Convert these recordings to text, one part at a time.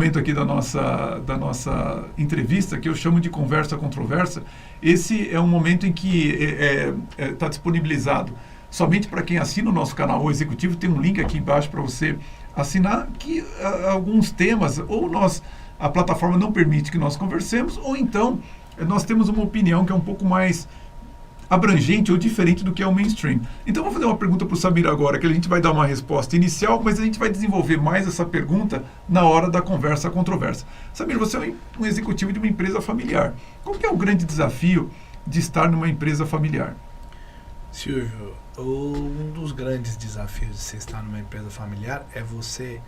momento aqui da nossa entrevista, que eu chamo de conversa controversa. Esse é um momento em que está disponibilizado somente para quem assina o nosso canal O Executivo. Tem um link aqui embaixo para você assinar, que alguns temas, ou a plataforma não permite que nós conversemos, ou então nós temos uma opinião que é um pouco mais abrangente ou diferente do que é o mainstream. Então, vou fazer uma pergunta para o Samir agora, que a gente vai dar uma resposta inicial, mas a gente vai desenvolver mais essa pergunta na hora da conversa controversa. Samir, você é um executivo de uma empresa familiar. Qual que é o grande desafio de estar numa empresa familiar? Silvio, um dos grandes desafios de você estar numa empresa familiar é você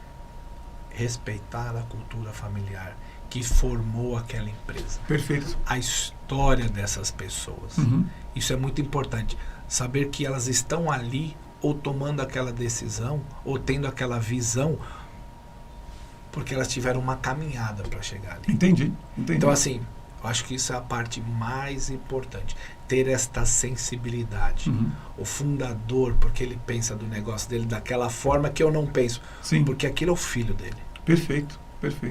respeitar a cultura familiar que formou aquela empresa. Perfeito. A história dessas pessoas. Isso é muito importante. Saber que elas estão ali, ou tomando aquela decisão, ou tendo aquela visão, porque elas tiveram uma caminhada para chegar ali. Entendi. Então, assim, eu acho que isso é a parte mais importante. Ter esta sensibilidade. O fundador, porque ele pensa do negócio dele daquela forma que eu não penso. Sim. Porque aquilo é o filho dele. Perfeito.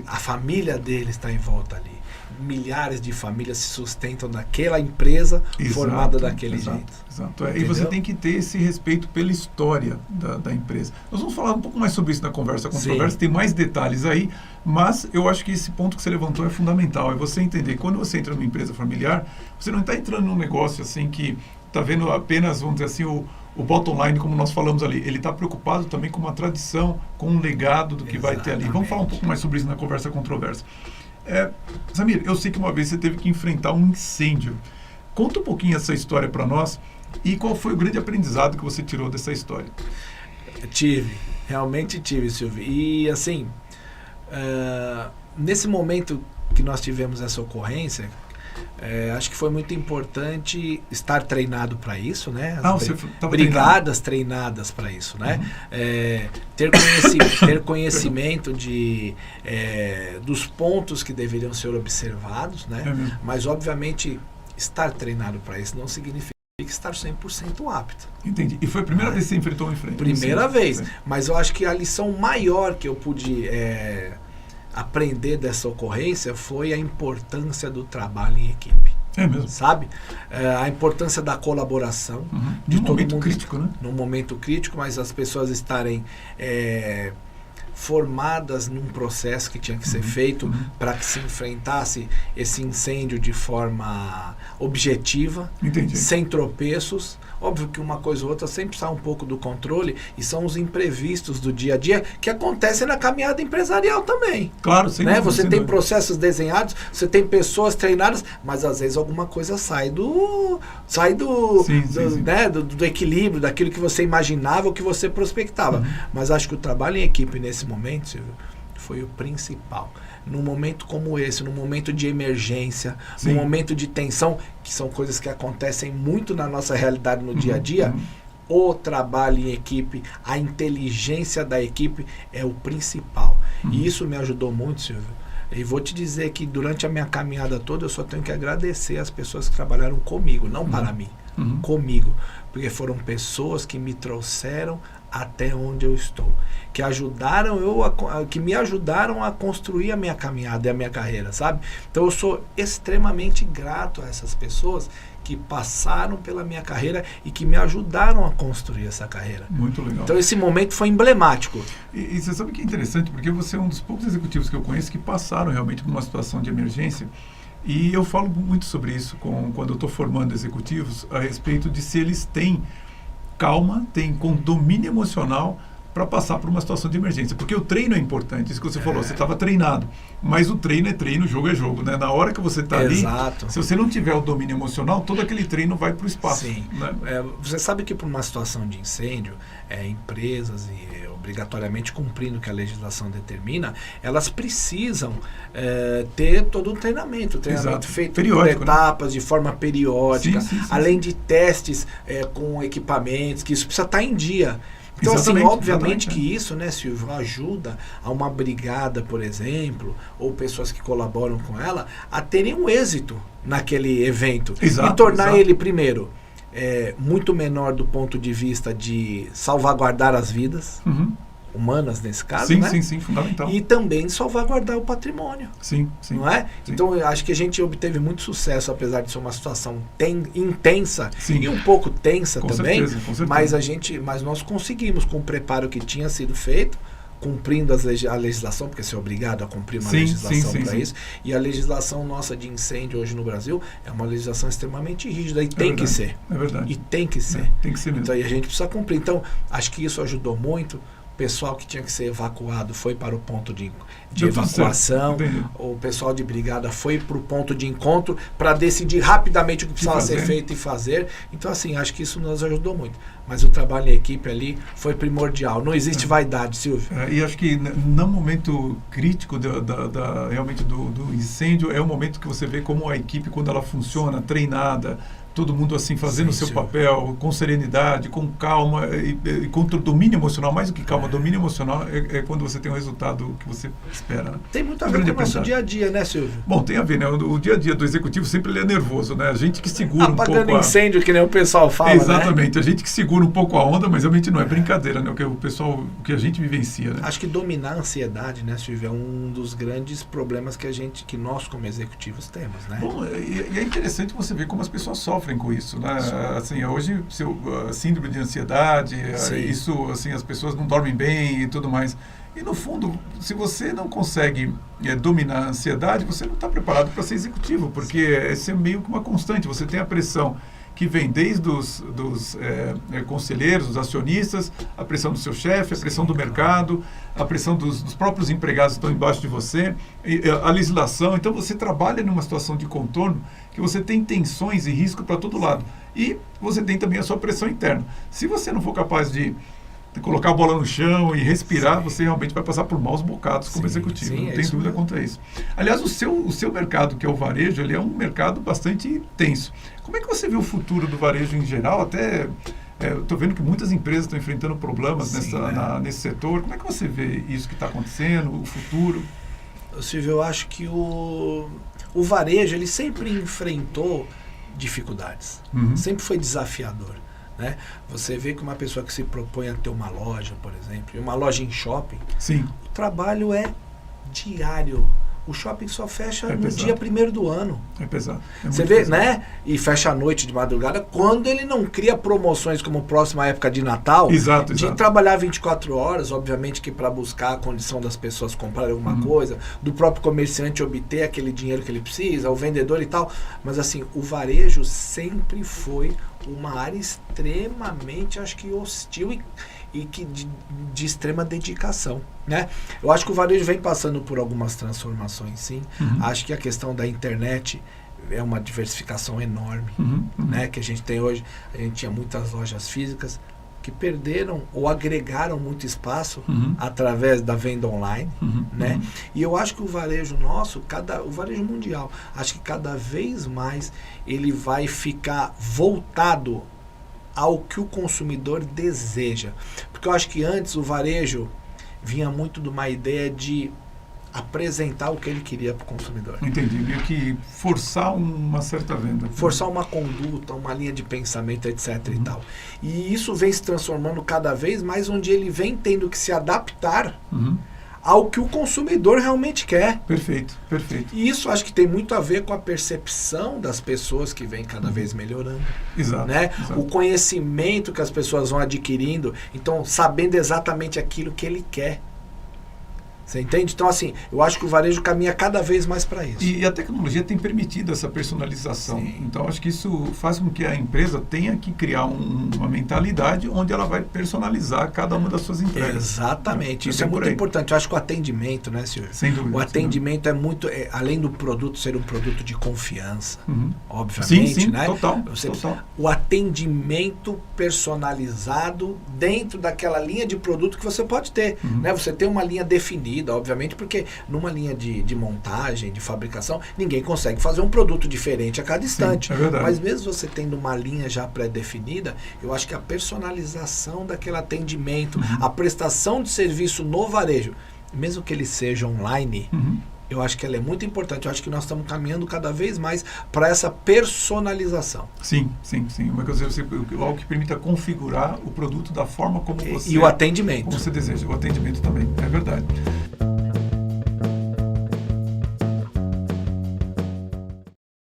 A família dele está em volta ali. Milhares de famílias se sustentam naquela empresa formada daquele jeito. Exato. E você tem que ter esse respeito pela história da empresa. Nós vamos falar um pouco mais sobre isso na conversa controversa, tem mais detalhes aí, mas eu acho que esse ponto que você levantou é fundamental. É você entender que quando você entra numa empresa familiar, você não está entrando num negócio assim que está vendo apenas, vamos dizer assim, o bottom line, como nós falamos ali. Ele está preocupado também com uma tradição, com um legado do que vai ter ali. Vamos falar um pouco mais sobre isso na conversa controversa. Samir, eu sei que uma vez você teve que enfrentar um incêndio. Conta um pouquinho essa história para nós e qual foi o grande aprendizado que você tirou dessa história. Realmente tive, Silvio. E assim, nesse momento que nós tivemos essa ocorrência, acho que foi muito importante estar treinado para isso, né? Brigadas treinadas para isso, né? Ter conhecimento dos pontos que deveriam ser observados, né? Mas, obviamente, estar treinado para isso não significa estar 100% apto. Entendi. E foi a primeira vez que você enfrentou um enfrentamento? Primeira vez. Mas eu acho que a lição maior que eu pude aprender dessa ocorrência foi a importância do trabalho em equipe. É mesmo. Sabe? A importância da colaboração. De num todo momento mundo, crítico, né? Num momento crítico, mas as pessoas estarem formadas num processo que tinha que ser feito para que se enfrentasse esse incêndio de forma objetiva, sem tropeços. Óbvio que uma coisa ou outra sempre sai um pouco do controle e são os imprevistos do dia a dia que acontecem na caminhada empresarial também. Claro, sim. Né? Você tem processos desenhados, você tem pessoas treinadas, mas às vezes alguma coisa sai do equilíbrio, daquilo que você imaginava ou que você prospectava. Mas acho que o trabalho em equipe nesse momento, Silvio, foi o principal. Num momento como esse, num momento de emergência, num momento de tensão, que são coisas que acontecem muito na nossa realidade no dia a dia, o trabalho em equipe, a inteligência da equipe é o principal. E isso me ajudou muito, Silvio. E vou te dizer que durante a minha caminhada toda eu só tenho que agradecer as pessoas que trabalharam comigo, não para mim, comigo. Porque foram pessoas que me trouxeram até onde eu estou, que me ajudaram a construir a minha caminhada e a minha carreira, sabe? Então eu sou extremamente grato a essas pessoas que passaram pela minha carreira e que me ajudaram a construir essa carreira. Muito legal. Então esse momento foi emblemático. E você sabe que é interessante, porque você é um dos poucos executivos que eu conheço que passaram realmente por uma situação de emergência. E eu falo muito sobre isso quando eu estou formando executivos, a respeito de se eles têm calma, têm domínio emocional para passar por uma situação de emergência. Porque o treino é importante, isso que você falou, você estava treinado. Mas o treino é treino, o jogo é jogo, né? Na hora que você está ali, se você não tiver o domínio emocional, todo aquele treino vai para o espaço. Sim. Né? Você sabe que por uma situação de incêndio, empresas e obrigatoriamente cumprindo o que a legislação determina, elas precisam ter todo um treinamento feito periódico, por etapas, de forma periódica, sim, além de testes com equipamentos, que isso precisa estar em dia. Então, assim, obviamente que isso, né, Silvio, ajuda a uma brigada, por exemplo, ou pessoas que colaboram com ela, a terem um êxito naquele evento. E tornar ele, primeiro, muito menor do ponto de vista de salvaguardar as vidas, humanas nesse caso, sim, né? sim, fundamental. E também salvaguardar o patrimônio. Sim. Não é? Sim. Então, eu acho que a gente obteve muito sucesso, apesar de ser uma situação intensa Sim. e um pouco tensa Com também, certeza. mas nós conseguimos, com o preparo que tinha sido feito, cumprindo a legislação, porque você é obrigado a cumprir uma legislação para isso, e a legislação nossa de incêndio hoje no Brasil é uma legislação extremamente rígida, e tem que ser. É verdade. E tem que ser. Tem que ser mesmo. Então, e a gente precisa cumprir. Então, acho que isso ajudou muito. O pessoal que tinha que ser evacuado foi para o ponto de evacuação, o pessoal de brigada foi para o ponto de encontro para decidir rapidamente o que precisava ser feito e fazer. Então, assim, acho que isso nos ajudou muito. Mas o trabalho em equipe ali foi primordial. Não existe vaidade, Silvio. E acho que no momento crítico realmente do incêndio, é o momento que você vê como a equipe, quando ela funciona, treinada, todo mundo assim fazendo o seu papel, com serenidade, com calma e com domínio emocional, mais do que calma, domínio emocional é quando você tem o resultado que você espera. Né? Tem muito a ver com o nosso dia a dia, né, Silvio? Bom, tem a ver, né? O dia a dia do executivo sempre ele é nervoso, né? A gente que segura um pouco apagando incêndio, que nem o pessoal fala, exatamente, né? A gente que segura um pouco a onda, mas realmente não é brincadeira, né? O que a gente vivencia, né? Acho que dominar a ansiedade, né, Silvio, é um dos grandes problemas que nós como executivos temos, né? Bom, e é interessante você ver como as pessoas sofrem com isso, né? Assim, hoje, síndrome de ansiedade, isso, assim, as pessoas não dormem bem e tudo mais. E, no fundo, se você não consegue dominar a ansiedade, você não está preparado para ser executivo, porque esse é meio que uma constante. Você tem a pressão que vem desde os conselheiros, dos acionistas, a pressão do seu chefe, a pressão do mercado, a pressão dos próprios empregados que estão embaixo de você, a legislação. Então, você trabalha numa situação de contorno que você tem tensões e risco para todo lado. E você tem também a sua pressão interna. Se você não for capaz de colocar a bola no chão e respirar, você realmente vai passar por maus bocados como executivo. Não tem dúvida quanto a isso. Aliás, o seu mercado, que é o varejo, ele é um mercado bastante tenso. Como é que você vê o futuro do varejo em geral? Até estou vendo que muitas empresas estão enfrentando problemas nesse setor. Como é que você vê isso que está acontecendo, o futuro? Silvio, eu acho que o varejo ele sempre enfrentou dificuldades. Sempre foi desafiador. Né? Você vê que uma pessoa que se propõe a ter uma loja, por exemplo, uma loja em shopping, o trabalho é diário. O shopping só fecha no dia 1º do ano. É pesado. Você vê, né? E fecha à noite de madrugada, quando ele não cria promoções como próxima época de Natal, de trabalhar 24 horas, obviamente que para buscar a condição das pessoas comprarem alguma coisa, do próprio comerciante obter aquele dinheiro que ele precisa, o vendedor e tal. Mas assim, o varejo sempre foi uma área extremamente, acho que hostil e que de extrema dedicação, né? Eu acho que o varejo vem passando por algumas transformações, sim. Acho que a questão da internet é uma diversificação enorme, né? Que a gente tem hoje. A gente tinha muitas lojas físicas que perderam ou agregaram muito espaço através da venda online, né? E eu acho que o varejo nosso, o varejo mundial, acho que cada vez mais ele vai ficar voltado ao que o consumidor deseja. Porque eu acho que antes o varejo vinha muito de uma ideia de apresentar o que ele queria para o consumidor. Entendi, meio que forçar uma certa venda. Forçar uma conduta, uma linha de pensamento, etc. e tal. E isso vem se transformando cada vez mais, onde ele vem tendo que se adaptar ao que o consumidor realmente quer. Perfeito, perfeito. E isso acho que tem muito a ver com a percepção das pessoas que vem cada vez melhorando. Exato, né? Exato. O conhecimento que as pessoas vão adquirindo, então sabendo exatamente aquilo que ele quer. Você entende? Então, assim, eu acho que o varejo caminha cada vez mais para isso. E a tecnologia tem permitido essa personalização. Sim. Então, acho que isso faz com que a empresa tenha que criar uma mentalidade onde ela vai personalizar cada uma das suas entregas. Exatamente. Isso é muito importante. Eu acho que o atendimento, né, Silvio? Sem dúvida. O atendimento é muito... além do produto ser um produto de confiança, obviamente, sim, né? Total. O atendimento personalizado dentro daquela linha de produto que você pode ter. Né? Você tem uma linha definida, obviamente, porque numa linha de montagem, de fabricação, ninguém consegue fazer um produto diferente a cada instante. Sim, é verdade. Mas mesmo você tendo uma linha já pré-definida, eu acho que a personalização daquele atendimento, a prestação de serviço no varejo, mesmo que ele seja online, Eu acho que ela é muito importante. Eu acho que nós estamos caminhando cada vez mais para essa personalização. Sim. Algo que permita configurar o produto da forma como você... E o atendimento. Como você deseja. O atendimento também, é verdade.